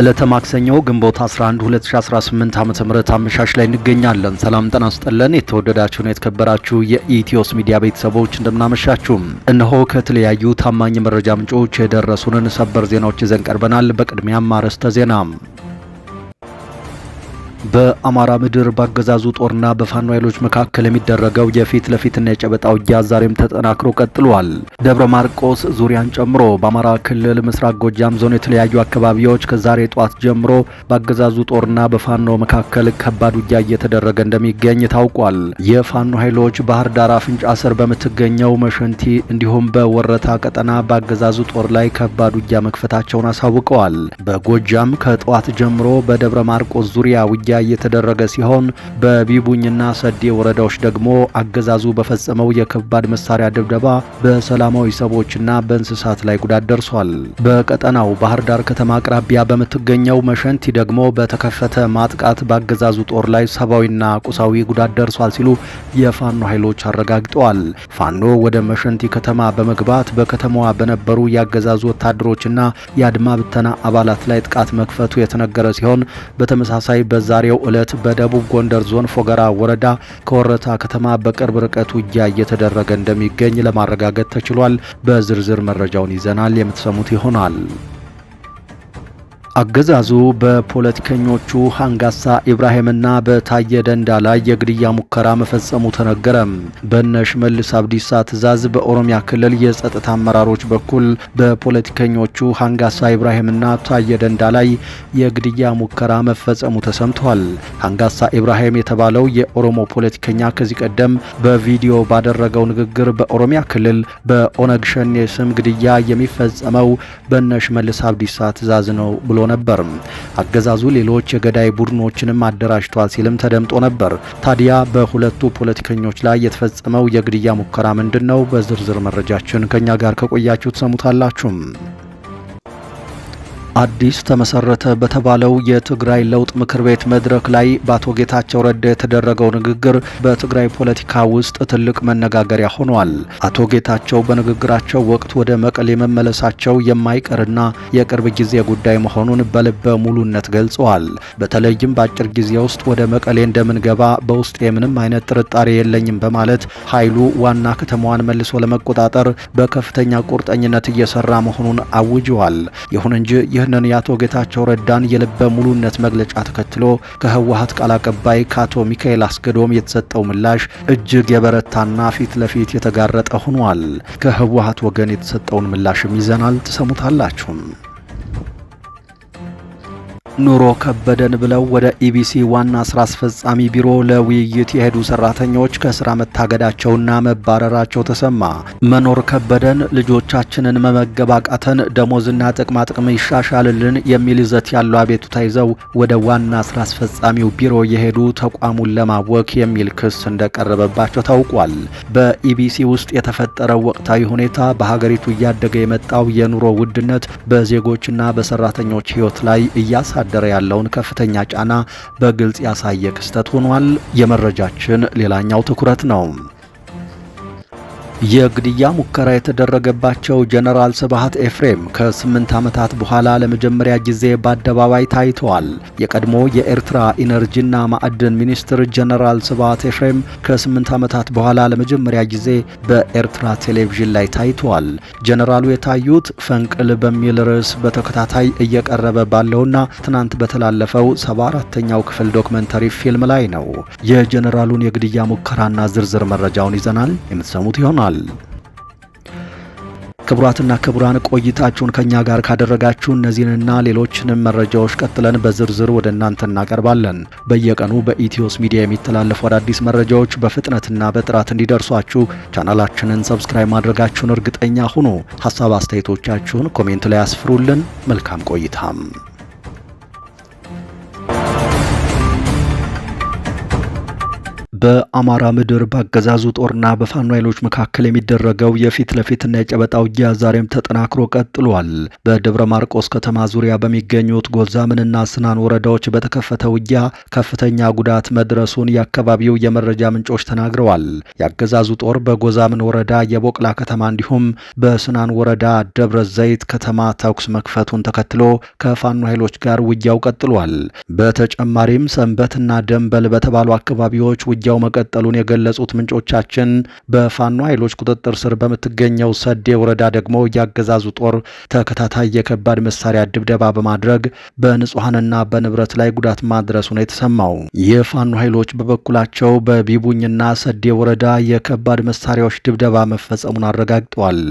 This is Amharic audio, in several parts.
ዕለተ ማክሰኞ ግንቦት 11 2018 ዓ.ም አመሻሽ ላይ እንገኛለን። ሰላም ጤና ይስጥልን። የተወደዳችሁና የተከበራችሁ የኢትዮስ ሚዲያ ቤተሰቦች እንደምናመሻችሁ። እነሆ ከተለያዩ ታማኝ መረጃ ምንጮች የደረሱንን ሰበር ዜናዎች ይዘን ቀርበናል። በቅድሚያም አርዕስተ ዜና። በአማራ ምድር ባገዛዙ ጦርና በፋኖ ኃይሎች መካከል የሚደረገው የፊት ለፊትና የጨበጣ ውጊያ ዛሬም ተጠናክሮ ቀጥሏል። ደብረ ማርቆስ ዙሪያን ጨምሮ በአማራ ክልል ምስራቅ ጎጃም ዞን የተለያዩ አካባቢዎች ከዛሬ ጧት ጀምሮ ባገዛዙ ጦርና በፋኖ መካከል ከባድ ውጊያ እየተደረገ እንደሚገኝ ታውቋል። የፋኖ ኃይሎች ባህር ዳር አፍንጫ ስር በምትገኘው መሸንቲ እንዲሁም በወረታ ቀጠና ባገዛዙ ጦር ላይ ከባድ ውጊያ መክፈታቸውን አሳውቀዋል። በጎጃም ከጧት ጀምሮ በደብረ ማርቆስ ዙሪያ ውጊያ እየተደረገ ሲሆን በቢቡኝና ሰዴ ወረዳዎች ደግሞ አገዛዙ በፈጸመው የከባድ መሳሪያ ድብደባ በሰላማዊ ሰዎችና በእንስሳት ላይ ጉዳት ደርሷል። በቀጠናው ባህር ዳር ከተማ አቅራቢያ በምትገኘው መሸንቲ ደግሞ በተከፈተ ማጥቃት በአገዛዙ ጦር ላይ ሰብአዊና ቁሳዊ ጉዳት ደርሷል ሲሉ የፋኖ ኃይሎች አረጋግጠዋል። ፋኖ ወደ መሸንቲ ከተማ በመግባት በከተማዋ በነበሩ የአገዛዙ ወታደሮችና የአድማ ብተና አባላት ላይ ጥቃት መክፈቱ የተነገረ ሲሆን በተመሳሳይ በዛሬው ዕለት በደቡብ ጎንደር ዞን ፎገራ ወረዳ ከወረታ ከተማ በቅርብ ርቀት ውጊያ እየተደረገ እንደሚገኝ ለማረጋገጥ ተችሏል። በዝርዝር መረጃውን ይዘናል፣ የምትሰሙት ይሆናል። አገዛዙ በፖለቲከኞቹ ሃንጋሳ ኢብራሂምና በታየ ደንዳ ላይ የግድያ ሙከራ መፈጸሙ ተነገረ። በእነ ሽመልስ አብዲሳ ትዕዛዝ በኦሮሚያ ክልል የጸጥታ አመራሮች በኩል በፖለቲከኞቹ ሃንጋሳ ኢብራሂምና ታየ ደንዳ ላይ የግድያ ሙከራ መፈጸሙ ተሰምቷል። ሃንጋሳ ኢብራሂም የተባለው የኦሮሞ ፖለቲከኛ ከዚህ ቀደም በቪዲዮ ባደረገው ንግግር በኦሮሚያ ክልል በኦነግ ሸኔ ስም ግድያ የሚፈጸመው በእነ ሽመልስ አብዲሳ ትዕዛዝ ነው ብሎ ነበር። አገዛዙ ሌሎች የገዳይ ቡድኖችንም አደራጅቷል ሲልም ተደምጦ ነበር። ታዲያ በሁለቱ ፖለቲከኞች ላይ የተፈጸመው የግድያ ሙከራ ምንድነው? በዝርዝር መረጃችን ከኛ ጋር ከቆያችሁ ተሰሙታላችሁ። አዲስ ተመሰረተ በተባለው የትግራይ ለውጥ ምክር ቤት መድረክ ላይ በአቶ ጌታቸው ረዳ የተደረገው ንግግር በትግራይ ፖለቲካ ውስጥ ትልቅ መነጋገሪያ ሆኗል። አቶ ጌታቸው በንግግራቸው ወቅት ወደ መቀሌ መመለሳቸው የማይቀርና የቅርብ ጊዜ ጉዳይ መሆኑን በልበ ሙሉነት ገልጸዋል። በተለይም በአጭር ጊዜ ውስጥ ወደ መቀሌ እንደምንገባ በውስጥ ምንም አይነት ጥርጣሬ የለኝም በማለት ኃይሉ ዋና ከተማዋን መልሶ ለመቆጣጠር በከፍተኛ ቁርጠኝነት እየሰራ መሆኑን አውጀዋል። ይሁን እንጂ ይህንን የአቶ ጌታቸው ረዳን የልበ ሙሉነት መግለጫ ተከትሎ ከህወሓት ቃል አቀባይ ከአቶ ሚካኤል አስገዶም የተሰጠው ምላሽ እጅግ የበረታና ፊት ለፊት የተጋረጠ ሆኗል። ከህወሓት ወገን የተሰጠውን ምላሽም ይዘናል፣ ትሰሙታላችሁ። ኑሮ ከበደን ብለው ወደ ኢቢሲ ዋና ስራ አስፈጻሚ ቢሮ ለውይይት የሄዱ ሰራተኞች ከስራ መታገዳቸውና መባረራቸው ተሰማ። መኖር ከበደን፣ ልጆቻችንን መመገብ አቃተን፣ ደሞዝና ጥቅማ ጥቅም ይሻሻልልን የሚል ይዘት ያለው አቤቱታ ይዘው ወደ ዋና ስራ አስፈጻሚው ቢሮ የሄዱ ተቋሙን ለማወክ የሚል ክስ እንደቀረበባቸው ታውቋል። በኢቢሲ ውስጥ የተፈጠረው ወቅታዊ ሁኔታ በሀገሪቱ እያደገ የመጣው የኑሮ ውድነት በዜጎችና በሰራተኞች ህይወት ላይ እያሳ ደረ ያለውን ከፍተኛ ጫና በግልጽ ያሳየ ክስተት ሆኗል። የመረጃችን ሌላኛው ትኩረት ነው። የግድያ ሙከራ የተደረገባቸው ጀነራል ስብሃት ኤፍሬም ከ8 ዓመታት በኋላ ለመጀመሪያ ጊዜ በአደባባይ ታይተዋል። የቀድሞ የኤርትራ ኢነርጂና ማዕድን ሚኒስትር ጀነራል ስብሃት ኤፍሬም ከ8 ዓመታት በኋላ ለመጀመሪያ ጊዜ በኤርትራ ቴሌቪዥን ላይ ታይተዋል። ጀነራሉ የታዩት ፈንቅል በሚል ርዕስ በተከታታይ እየቀረበ ባለውና ትናንት በተላለፈው 74ኛው ክፍል ዶክመንተሪ ፊልም ላይ ነው። የጀነራሉን የግድያ ሙከራና ዝርዝር መረጃውን ይዘናል፣ የምትሰሙት ይሆናል። ክቡራትና ክቡራን ቆይታችሁን ከኛ ጋር ካደረጋችሁ እነዚህንና ሌሎችንም መረጃዎች ቀጥለን በዝርዝር ወደ እናንተ እናቀርባለን። በየቀኑ በኢትዮስ ሚዲያ የሚተላለፉ አዳዲስ መረጃዎች በፍጥነትና በጥራት እንዲደርሷችሁ ቻናላችንን ሰብስክራይብ ማድረጋችሁን እርግጠኛ ሁኑ። ሐሳብ አስተያየቶቻችሁን ኮሜንት ላይ አስፍሩልን። መልካም ቆይታም። በአማራ ምድር በአገዛዙ ጦርና በፋኖ ኃይሎች መካከል የሚደረገው የፊት ለፊትና የጨበጣ ውጊያ ዛሬም ተጠናክሮ ቀጥሏል። በደብረ ማርቆስ ከተማ ዙሪያ በሚገኙት ጎዛምንና ስናን ወረዳዎች በተከፈተ ውጊያ ከፍተኛ ጉዳት መድረሱን የአካባቢው የመረጃ ምንጮች ተናግረዋል። የአገዛዙ ጦር በጎዛምን ወረዳ የቦቅላ ከተማ እንዲሁም በስናን ወረዳ ደብረ ዘይት ከተማ ተኩስ መክፈቱን ተከትሎ ከፋኖ ኃይሎች ጋር ውጊያው ቀጥሏል። በተጨማሪም ሰንበትና ደንበል በተባሉ አካባቢዎች ውጊያው መቀጠሉን የገለጹት ምንጮቻችን በፋኖ ኃይሎች ቁጥጥር ስር በምትገኘው ሰዴ ወረዳ ደግሞ ያገዛዙ ጦር ተከታታይ የከባድ መሳሪያ ድብደባ በማድረግ በንጹሐንና በንብረት ላይ ጉዳት ማድረሱ ነው የተሰማው። የፋኖ ኃይሎች በበኩላቸው በቢቡኝና ሰዴ ወረዳ የከባድ መሳሪያዎች ድብደባ መፈጸሙን አረጋግጠዋል።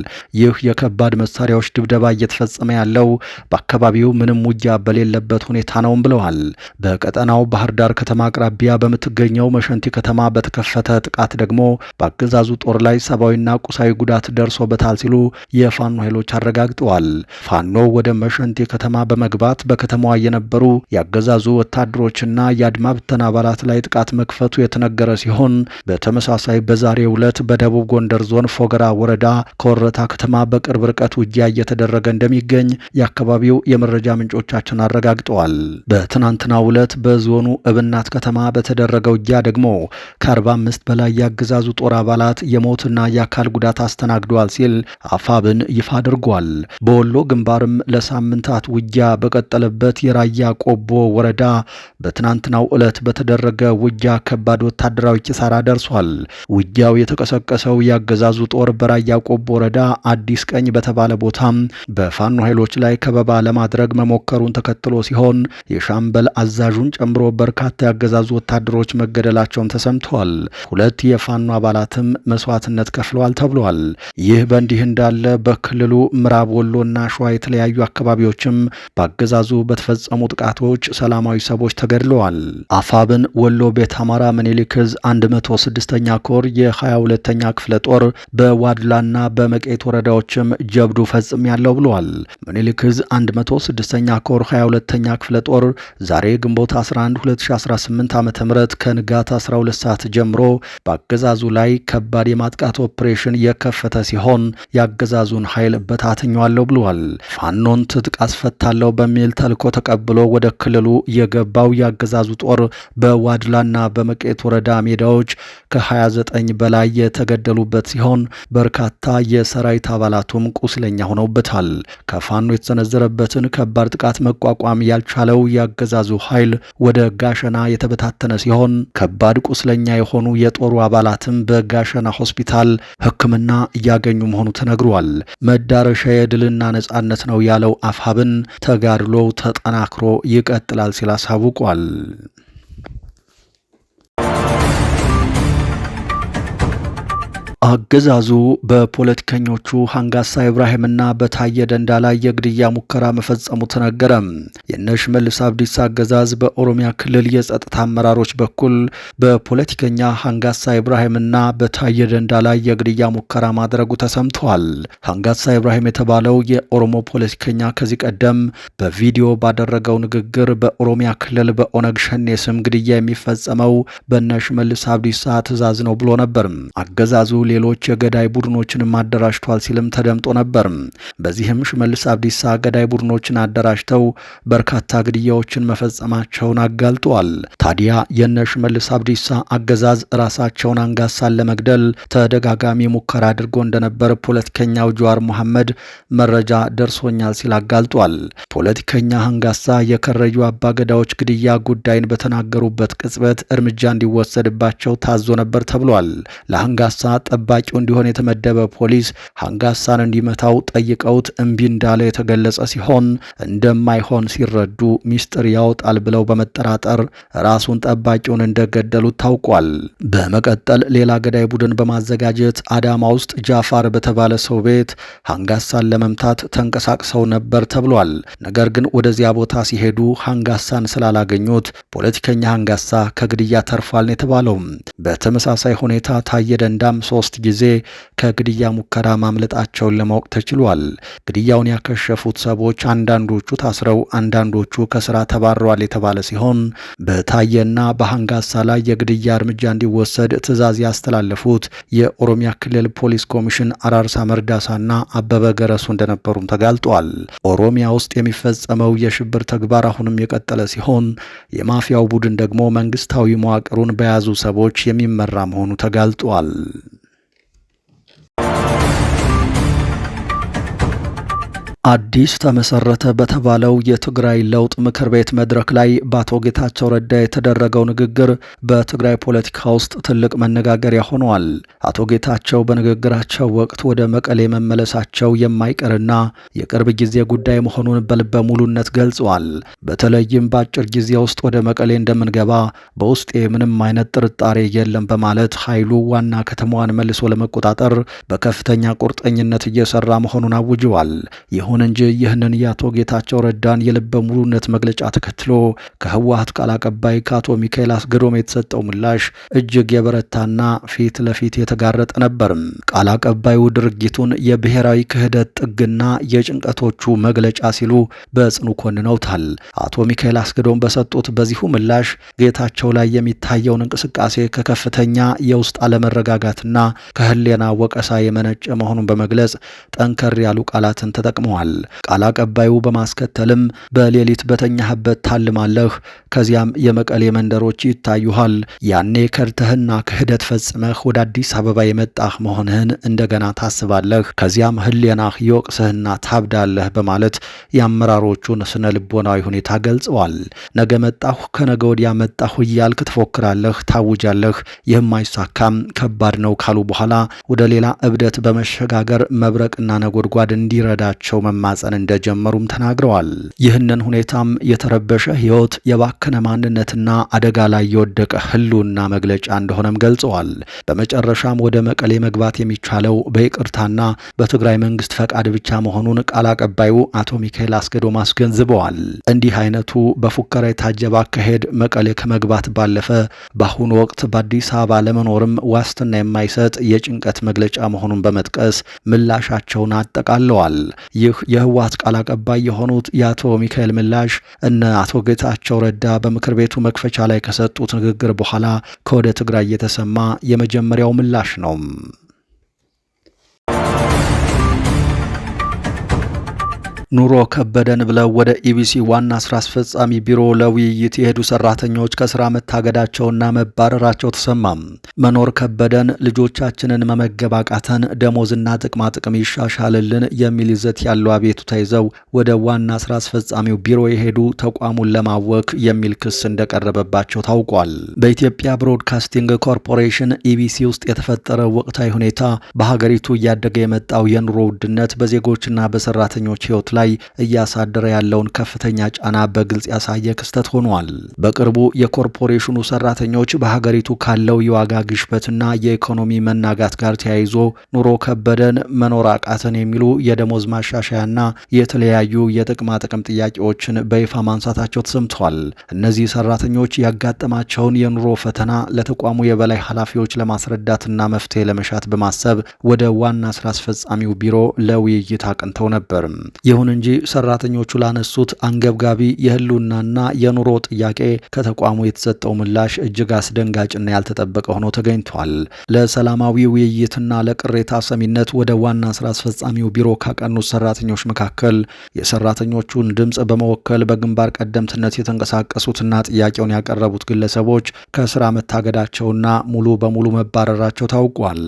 ይህ የከባድ መሳሪያዎች ድብደባ እየተፈጸመ ያለው በአካባቢው ምንም ውጊያ በሌለበት ሁኔታ ነውም ብለዋል። በቀጠናው ባህር ዳር ከተማ አቅራቢያ በምትገኘው መሸንቲ ከተማ በተከፈተ ጥቃት ደግሞ በአገዛዙ ጦር ላይ ሰብአዊና ቁሳዊ ጉዳት ደርሶበታል ሲሉ የፋኖ ኃይሎች አረጋግጠዋል። ፋኖ ወደ መሸንቲ ከተማ በመግባት በከተማዋ የነበሩ የአገዛዙ ወታደሮችና የአድማ ብተና አባላት ላይ ጥቃት መክፈቱ የተነገረ ሲሆን በተመሳሳይ በዛሬው ዕለት በደቡብ ጎንደር ዞን ፎገራ ወረዳ ከወረታ ከተማ በቅርብ ርቀት ውጊያ እየተደረገ እንደሚገኝ የአካባቢው የመረጃ ምንጮቻችን አረጋግጠዋል። በትናንትናው ዕለት በዞኑ እብናት ከተማ በተደረገ ውጊያ ደግሞ ከ45 በላይ የአገዛዙ ጦር አባላት የሞትና የአካል ጉዳት አስተናግደዋል ሲል አፋብን ይፋ አድርጓል። በወሎ ግንባርም ለሳምንታት ውጊያ በቀጠለበት የራያ ቆቦ ወረዳ በትናንትናው ዕለት በተደረገ ውጊያ ከባድ ወታደራዊ ኪሳራ ደርሷል። ውጊያው የተቀሰቀሰው የአገዛዙ ጦር በራያ ቆቦ ወረዳ አዲስ ቀኝ በተባለ ቦታም በፋኖ ኃይሎች ላይ ከበባ ለማድረግ መሞከሩን ተከትሎ ሲሆን የሻምበል አዛዡን ጨምሮ በርካታ የአገዛዙ ወታደሮች መገደላቸውን ተሰምተዋል። ሁለት የፋኖ አባላትም መስዋዕትነት ከፍለዋል ተብሏል። ይህ በእንዲህ እንዳለ በክልሉ ምዕራብ ወሎና ሸዋ የተለያዩ አካባቢዎችም በአገዛዙ በተፈጸሙ ጥቃቶች ሰላማዊ ሰዎች ተገድለዋል። አፋብን ወሎ ቤት አማራ ምኒልክ ዕዝ 106ኛ ኮር የ22ኛ ክፍለ ጦር በዋድላና በመቄት ወረዳዎችም ጀብዱ ፈጽም ያለው ብለዋል። ምኒልክ ዕዝ 106ኛ ኮር 22ኛ ክፍለ ጦር ዛሬ ግንቦት 11 2018 ዓ.ም ከንጋት 12 ሰዓት ጀምሮ በአገዛዙ ላይ ከባድ የማጥቃት ኦፕሬሽን የከፈተ ሲሆን የአገዛዙን ኃይል በታትኛዋለሁ ብለዋል። ፋኖን ትጥቅ አስፈታለሁ በሚል ተልኮ ተቀብሎ ወደ ክልሉ የገባው የአገዛዙ ጦር በዋድላና በመቄት ወረዳ ሜዳዎች ከ29 በላይ የተገደሉበት ሲሆን በርካታ የሰራዊት አባላቱም ቁስለኛ ሆነውበታል። ከፋኖ የተሰነዘረበትን ከባድ ጥቃት መቋቋም ያልቻለው የአገዛዙ ኃይል ወደ ጋሸና የተበታተነ ሲሆን ከባድ ቁስለኛ የሆኑ የጦሩ አባላትም በጋሸና ሆስፒታል ሕክምና እያገኙ መሆኑ ተነግሯል። መዳረሻ የድልና ነጻነት ነው ያለው አፋብን ተጋድሎው ተጠናክሮ ይቀጥላል ሲል አሳውቋል። አገዛዙ በፖለቲከኞቹ ሀንጋሳ ኢብራሂምና በታየ ደንዳ ላይ የግድያ ሙከራ መፈጸሙ ተነገረ። የነ ሽመልስ አብዲሳ አገዛዝ በኦሮሚያ ክልል የጸጥታ አመራሮች በኩል በፖለቲከኛ ሀንጋሳ ኢብራሂምና በታየ ደንዳ ላይ የግድያ ሙከራ ማድረጉ ተሰምቷል። ሀንጋሳ ኢብራሂም የተባለው የኦሮሞ ፖለቲከኛ ከዚህ ቀደም በቪዲዮ ባደረገው ንግግር በኦሮሚያ ክልል በኦነግ ሸኔ ስም ግድያ የሚፈጸመው በነ ሽመልስ አብዲሳ ትዕዛዝ ነው ብሎ ነበር። አገዛዙ ሌሎች የገዳይ ቡድኖችን አደራጅቷል ሲልም ተደምጦ ነበር። በዚህም ሽመልስ አብዲሳ ገዳይ ቡድኖችን አደራጅተው በርካታ ግድያዎችን መፈጸማቸውን አጋልጧል። ታዲያ የነ ሽመልስ አብዲሳ አገዛዝ ራሳቸውን አንጋሳን ለመግደል ተደጋጋሚ ሙከራ አድርጎ እንደነበር ፖለቲከኛው ጀዋር መሐመድ መረጃ ደርሶኛል ሲል አጋልጧል። ፖለቲከኛ አንጋሳ የከረዩ አባገዳዎች ግድያ ጉዳይን በተናገሩበት ቅጽበት እርምጃ እንዲወሰድባቸው ታዞ ነበር ተብሏል። ለአንጋሳ ጠባቂው እንዲሆን የተመደበ ፖሊስ አንጋሳን እንዲመታው ጠይቀውት እምቢ እንዳለ የተገለጸ ሲሆን እንደማይሆን ሲረዱ ሚስጥር ያወጣል ብለው በመጠራጠር ራሱን ጠባቂውን እንደገደሉት ታውቋል። በመቀጠል ሌላ ገዳይ ቡድን በማዘጋጀት አዳማ ውስጥ ጃፋር በተባለ ሰው ቤት አንጋሳን ለመምታት ተንቀሳቅሰው ነበር ተብሏል። ነገር ግን ወደዚያ ቦታ ሲሄዱ አንጋሳን ስላላገኙት ፖለቲከኛ አንጋሳ ከግድያ ተርፏል ነው የተባለው። በተመሳሳይ ሁኔታ ታየ ደንዳም 3 3 ጊዜ ከግድያ ሙከራ ማምለጣቸውን ለማወቅ ተችሏል። ግድያውን ያከሸፉት ሰዎች አንዳንዶቹ ታስረው አንዳንዶቹ ከስራ ተባረዋል የተባለ ሲሆን በታየና በሃንጋሳ ላይ የግድያ እርምጃ እንዲወሰድ ትዕዛዝ ያስተላለፉት የኦሮሚያ ክልል ፖሊስ ኮሚሽን አራርሳ መርዳሳና አበበ ገረሱ እንደነበሩም ተጋልጧል። ኦሮሚያ ውስጥ የሚፈጸመው የሽብር ተግባር አሁንም የቀጠለ ሲሆን የማፊያው ቡድን ደግሞ መንግስታዊ መዋቅሩን በያዙ ሰዎች የሚመራ መሆኑ ተጋልጧል። አዲስ ተመሰረተ በተባለው የትግራይ ለውጥ ምክር ቤት መድረክ ላይ በአቶ ጌታቸው ረዳ የተደረገው ንግግር በትግራይ ፖለቲካ ውስጥ ትልቅ መነጋገሪያ ሆኗል። አቶ ጌታቸው በንግግራቸው ወቅት ወደ መቀሌ መመለሳቸው የማይቀርና የቅርብ ጊዜ ጉዳይ መሆኑን በልበ ሙሉነት ገልጸዋል። በተለይም በአጭር ጊዜ ውስጥ ወደ መቀሌ እንደምንገባ በውስጤ ምንም አይነት ጥርጣሬ የለም በማለት ኃይሉ ዋና ከተማዋን መልሶ ለመቆጣጠር በከፍተኛ ቁርጠኝነት እየሰራ መሆኑን አውጀዋል። ይሁን እንጂ ይህንን የአቶ ጌታቸው ረዳን የልበ ሙሉነት መግለጫ ተከትሎ ከህወሓት ቃል አቀባይ ከአቶ ሚካኤል አስገዶም የተሰጠው ምላሽ እጅግ የበረታና ፊት ለፊት የተጋረጠ ነበር። ቃል አቀባዩ ድርጊቱን የብሔራዊ ክህደት ጥግና የጭንቀቶቹ መግለጫ ሲሉ በጽኑ ኮንነውታል። አቶ ሚካኤል አስገዶም በሰጡት በዚሁ ምላሽ ጌታቸው ላይ የሚታየውን እንቅስቃሴ ከከፍተኛ የውስጥ አለመረጋጋትና ከህሊና ወቀሳ የመነጨ መሆኑን በመግለጽ ጠንከር ያሉ ቃላትን ተጠቅመዋል። ቃል አቀባዩ በማስከተልም በሌሊት በተኛህበት ታልማለህ፣ ከዚያም የመቀሌ መንደሮች ይታዩሃል። ያኔ ከድተህና ክህደት ፈጽመህ ወደ አዲስ አበባ የመጣህ መሆንህን እንደገና ታስባለህ። ከዚያም ህሊናህ ይወቅስህና ታብዳለህ በማለት የአመራሮቹን ስነ ልቦናዊ ሁኔታ ገልጸዋል። ነገ መጣሁ ከነገ ወዲያ መጣሁ እያልክ ትፎክራለህ፣ ታውጃለህ። ይህም አይሳካም፣ ከባድ ነው ካሉ በኋላ ወደ ሌላ እብደት በመሸጋገር መብረቅና ነጎድጓድ እንዲረዳቸው መማጸን እንደጀመሩም ተናግረዋል። ይህንን ሁኔታም የተረበሸ ህይወት፣ የባከነ ማንነትና አደጋ ላይ የወደቀ ህልውና መግለጫ እንደሆነም ገልጸዋል። በመጨረሻም ወደ መቀሌ መግባት የሚቻለው በይቅርታና በትግራይ መንግስት ፈቃድ ብቻ መሆኑን ቃል አቀባዩ አቶ ሚካኤል አስገዶም አስገንዝበዋል። እንዲህ አይነቱ በፉከራ የታጀበ አካሄድ መቀሌ ከመግባት ባለፈ በአሁኑ ወቅት በአዲስ አበባ ለመኖርም ዋስትና የማይሰጥ የጭንቀት መግለጫ መሆኑን በመጥቀስ ምላሻቸውን አጠቃለዋል። ይህ የህወሓት ቃል አቀባይ የሆኑት የአቶ ሚካኤል ምላሽ እነ አቶ ጌታቸው ረዳ በምክር ቤቱ መክፈቻ ላይ ከሰጡት ንግግር በኋላ ከወደ ትግራይ የተሰማ የመጀመሪያው ምላሽ ነው። ኑሮ ከበደን ብለው ወደ ኢቢሲ ዋና ስራ አስፈጻሚ ቢሮ ለውይይት የሄዱ ሰራተኞች ከስራ መታገዳቸውና መባረራቸው ተሰማም። መኖር ከበደን፣ ልጆቻችንን መመገብ አቃተን፣ ደሞዝና ጥቅማ ጥቅም ይሻሻልልን የሚል ይዘት ያለው አቤቱታ ይዘው ወደ ዋና ስራ አስፈጻሚው ቢሮ የሄዱ ተቋሙን ለማወክ የሚል ክስ እንደቀረበባቸው ታውቋል። በኢትዮጵያ ብሮድካስቲንግ ኮርፖሬሽን ኢቢሲ ውስጥ የተፈጠረው ወቅታዊ ሁኔታ በሀገሪቱ እያደገ የመጣው የኑሮ ውድነት በዜጎችና በሰራተኞች ህይወት ላይ እያሳደረ ያለውን ከፍተኛ ጫና በግልጽ ያሳየ ክስተት ሆኗል። በቅርቡ የኮርፖሬሽኑ ሰራተኞች በሀገሪቱ ካለው የዋጋ ግሽበትና የኢኮኖሚ መናጋት ጋር ተያይዞ ኑሮ ከበደን፣ መኖር አቃተን የሚሉ የደሞዝ ማሻሻያና የተለያዩ የጥቅማ ጥቅም ጥያቄዎችን በይፋ ማንሳታቸው ተሰምቷል። እነዚህ ሰራተኞች ያጋጠማቸውን የኑሮ ፈተና ለተቋሙ የበላይ ኃላፊዎች ለማስረዳትና መፍትሄ ለመሻት በማሰብ ወደ ዋና ስራ አስፈጻሚው ቢሮ ለውይይት አቅንተው ነበር። ይሁን እንጂ ሰራተኞቹ ላነሱት አንገብጋቢ የህልውናና የኑሮ ጥያቄ ከተቋሙ የተሰጠው ምላሽ እጅግ አስደንጋጭና ያልተጠበቀ ሆኖ ተገኝቷል። ለሰላማዊ ውይይትና ለቅሬታ ሰሚነት ወደ ዋና ስራ አስፈጻሚው ቢሮ ካቀኑት ሰራተኞች መካከል የሰራተኞቹን ድምፅ በመወከል በግንባር ቀደምትነት የተንቀሳቀሱትና ጥያቄውን ያቀረቡት ግለሰቦች ከስራ መታገዳቸውና ሙሉ በሙሉ መባረራቸው ታውቋል።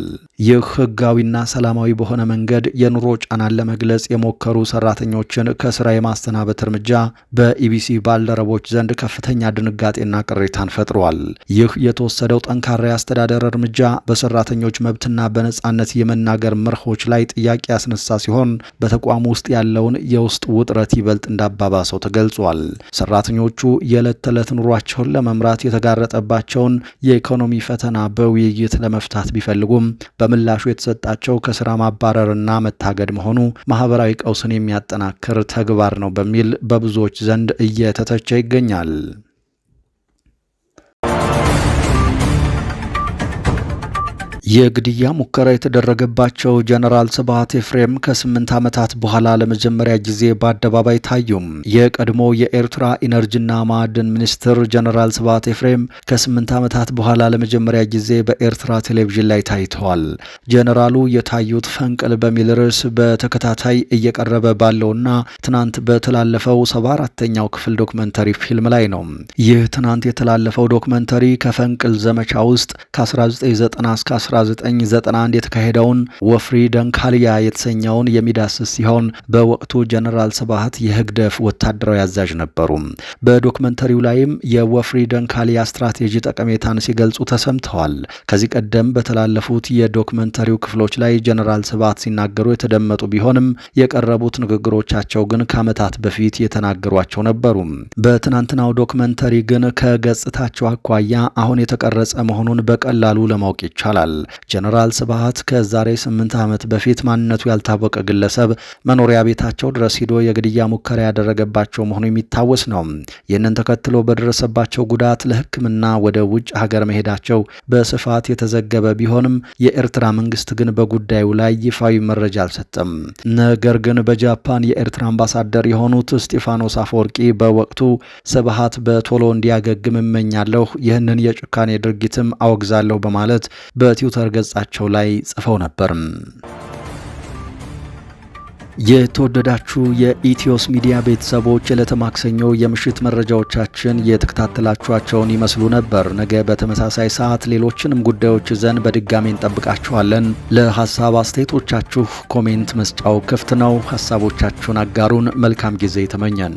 ይህ ህጋዊና ሰላማዊ በሆነ መንገድ የኑሮ ጫናን ለመግለጽ የሞከሩ ሰራተኞችን ከስራ የማስተናበት እርምጃ በኢቢሲ ባልደረቦች ዘንድ ከፍተኛ ድንጋጤና ቅሬታን ፈጥሯል። ይህ የተወሰደው ጠንካራ የአስተዳደር እርምጃ በሰራተኞች መብትና በነጻነት የመናገር መርሆች ላይ ጥያቄ ያስነሳ ሲሆን በተቋሙ ውስጥ ያለውን የውስጥ ውጥረት ይበልጥ እንዳባባሰው ተገልጿል። ሰራተኞቹ የዕለት ተዕለት ኑሯቸውን ለመምራት የተጋረጠባቸውን የኢኮኖሚ ፈተና በውይይት ለመፍታት ቢፈልጉም በምላሹ የተሰጣቸው ከስራ ማባረርና መታገድ መሆኑ ማህበራዊ ቀውስን የሚያጠናክር ተግባር ነው በሚል በብዙዎች ዘንድ እየተተቸ ይገኛል። የግድያ ሙከራ የተደረገባቸው ጀነራል ስብሃት ኤፍሬም ከ8 ዓመታት በኋላ ለመጀመሪያ ጊዜ በአደባባይ ታዩም። የቀድሞ የኤርትራ ኢነርጂና ማዕድን ሚኒስትር ጀነራል ስብሃት ኤፍሬም ከ8 ዓመታት በኋላ ለመጀመሪያ ጊዜ በኤርትራ ቴሌቪዥን ላይ ታይተዋል። ጀነራሉ የታዩት ፈንቅል በሚል ርዕስ በተከታታይ እየቀረበ ባለውና ትናንት በተላለፈው 74ኛው ክፍል ዶክመንተሪ ፊልም ላይ ነው። ይህ ትናንት የተላለፈው ዶክመንተሪ ከፈንቅል ዘመቻ ውስጥ ከ1990 እስከ 1991 የተካሄደውን ወፍሪ ደንካልያ የተሰኘውን የሚዳስስ ሲሆን በወቅቱ ጀነራል ስብሃት የህግደፍ ወታደራዊ አዛዥ ነበሩ። በዶክመንተሪው ላይም የወፍሪ ደንካልያ ስትራቴጂ ጠቀሜታን ሲገልጹ ተሰምተዋል። ከዚህ ቀደም በተላለፉት የዶክመንተሪው ክፍሎች ላይ ጀነራል ስብሃት ሲናገሩ የተደመጡ ቢሆንም የቀረቡት ንግግሮቻቸው ግን ከዓመታት በፊት የተናገሯቸው ነበሩ። በትናንትናው ዶክመንተሪ ግን ከገጽታቸው አኳያ አሁን የተቀረጸ መሆኑን በቀላሉ ለማወቅ ይቻላል። ጀነራል ስብሃት ከዛሬ 8 ዓመት በፊት ማንነቱ ያልታወቀ ግለሰብ መኖሪያ ቤታቸው ድረስ ሄዶ የግድያ ሙከራ ያደረገባቸው መሆኑ የሚታወስ ነው። ይህንን ተከትሎ በደረሰባቸው ጉዳት ለሕክምና ወደ ውጭ ሀገር መሄዳቸው በስፋት የተዘገበ ቢሆንም የኤርትራ መንግስት ግን በጉዳዩ ላይ ይፋዊ መረጃ አልሰጠም። ነገር ግን በጃፓን የኤርትራ አምባሳደር የሆኑት እስጢፋኖስ አፈወርቂ በወቅቱ ስብሃት በቶሎ እንዲያገግም እመኛለሁ፣ ይህንን የጭካኔ ድርጊትም አወግዛለሁ በማለት በትዊተር ገጻቸው ላይ ጽፈው ነበር። የተወደዳችሁ የኢትዮስ ሚዲያ ቤተሰቦች የዕለተ ማክሰኞ የምሽት መረጃዎቻችን የተከታተላችኋቸውን ይመስሉ ነበር። ነገ በተመሳሳይ ሰዓት ሌሎችንም ጉዳዮች ይዘን በድጋሚ እንጠብቃችኋለን። ለሐሳብ አስተያየቶቻችሁ ኮሜንት መስጫው ክፍት ነው። ሐሳቦቻችሁን አጋሩን። መልካም ጊዜ ተመኘን።